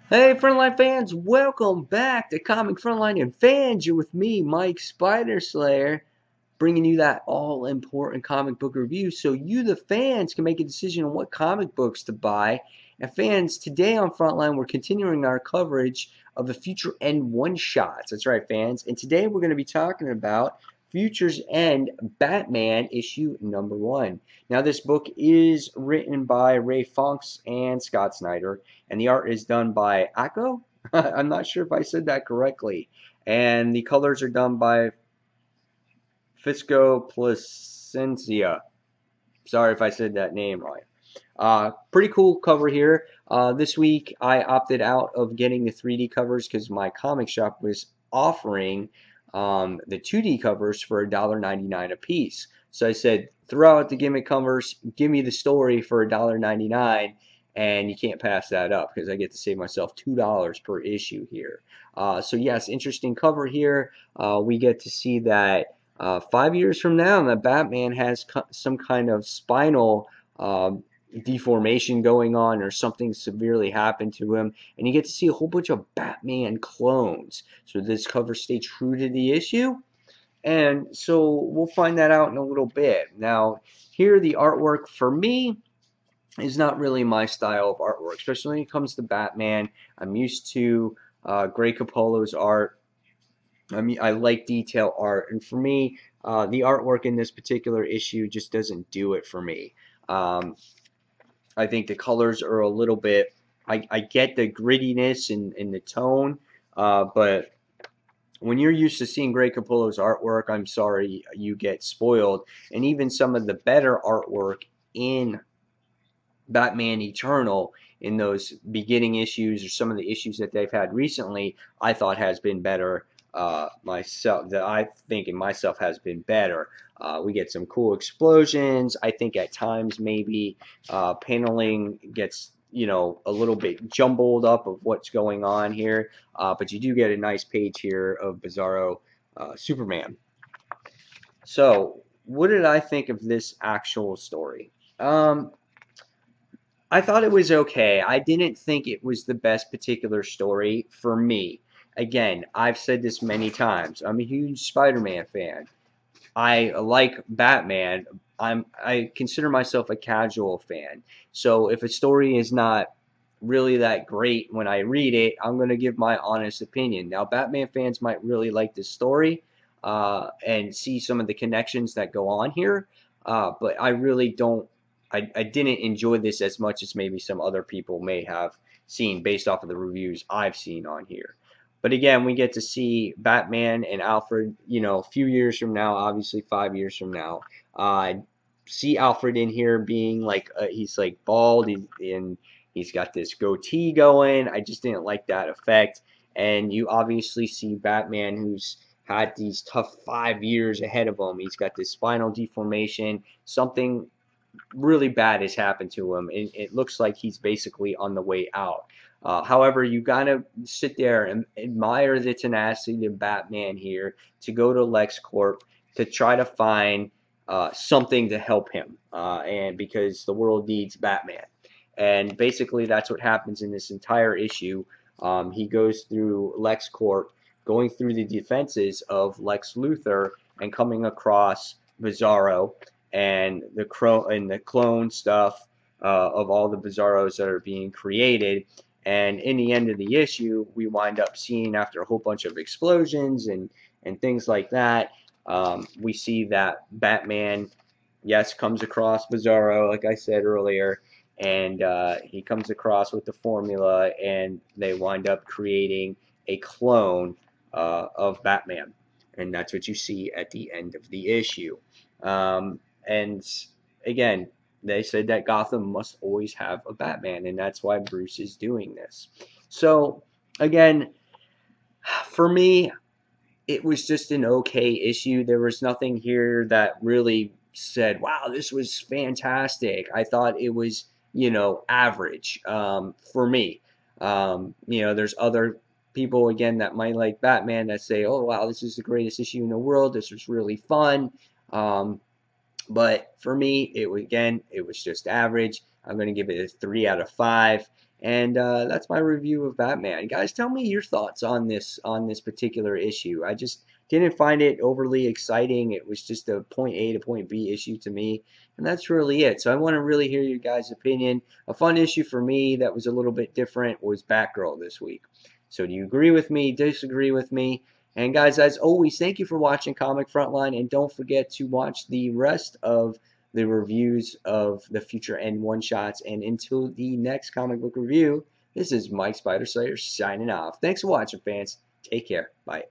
Hey, Frontline fans, welcome back to Comic Frontline and Fans. You're with me, Mike Spider Slayer, bringing you that all-important comic book review so you, the fans, can make a decision on what comic books to buy. And fans, today on Frontline, we're continuing our coverage of the Future End one-shots. That's right, fans. And today we're going to be talking about Futures End Batman issue number 1. Now, this book is written by Ray Fonks and Scott Snyder, and the art is done by Akko. I'm not sure if I said that correctly. And the colors are done by Fisco Placencia. Sorry if I said that name right. Pretty cool cover here. This week I opted out of getting the 3D covers because my comic shop was offering the 2D covers for $1.99 a piece. So I said, throw out the gimmick covers, give me the story for $1.99, and you can't pass that up because I get to save myself $2 per issue here. So yes, interesting cover here. We get to see that 5 years from now, the Batman has some kind of spinal deformation going on, or something severely happened to him, and you get to see a whole bunch of Batman clones. So this cover stay true to the issue, and so we'll find that out in a little bit. Now, here the artwork for me is not really my style of artwork, especially when it comes to Batman. I'm used to Greg Capullo's art. I mean, I like detail art, and for me, the artwork in this particular issue just doesn't do it for me. I think the colors are a little bit. I get the grittiness and the tone, but when you're used to seeing Greg Capullo's artwork, I'm sorry, you get spoiled. And even some of the better artwork in Batman Eternal, in those beginning issues or some of the issues that they've had recently, I thought has been better. Myself, that I think in myself has been better. We get some cool explosions. I think at times maybe paneling gets a little bit jumbled up of what's going on here, but you do get a nice page here of Bizarro Superman. So, what did I think of this actual story? I thought it was okay. I didn't think it was the best particular story for me. Again, I've said this many times. I'm a huge Spider-Man fan. I like Batman. I consider myself a casual fan. So if a story is not really that great when I read it, I'm going to give my honest opinion. Now, Batman fans might really like this story and see some of the connections that go on here, but I really don't. I didn't enjoy this as much as maybe some other people may have seen based off of the reviews I've seen on here. But again, we get to see Batman and Alfred, a few years from now, obviously 5 years from now. See Alfred in here being like, he's like bald, and he's got this goatee going. I just didn't like that effect. And you obviously see Batman, who's had these tough 5 years ahead of him. He's got this spinal deformation, something really bad has happened to him. It looks like he's basically on the way out. However, you gotta sit there and admire the tenacity of Batman here to go to LexCorp to try to find something to help him, and because the world needs Batman. And basically, that's what happens in this entire issue. He goes through LexCorp, going through the defenses of Lex Luthor and coming across Bizarro and the clone stuff of all the Bizarros that are being created. And in the end of the issue, we wind up seeing, after a whole bunch of explosions and things like that, we see that Batman, yes, comes across Bizarro, like I said earlier, and he comes across with the formula, and they wind up creating a clone of Batman. And that's what you see at the end of the issue. And again, they said that Gotham must always have a Batman, and that's why Bruce is doing this. So, again, for me, it was just an okay issue. There was nothing here that really said, wow, this was fantastic. I thought it was, average for me. There's other people, again, that might like Batman that say, oh, wow, this is the greatest issue in the world. This was really fun. But for me, it was just average. I'm going to give it a 3 out of 5. And that's my review of Batman. Guys, tell me your thoughts on this particular issue. I just didn't find it overly exciting. It was just a point A to point B issue to me, and that's really it. So I want to really hear your guys' opinion. A fun issue for me that was a little bit different was Batgirl this week. So do you agree with me? Disagree with me? And guys, as always, thank you for watching Comic Frontline, and don't forget to watch the rest of the reviews of the future End one-shots. And until the next comic book review, this is Mike Spider Slayer signing off. Thanks for watching, fans. Take care. Bye.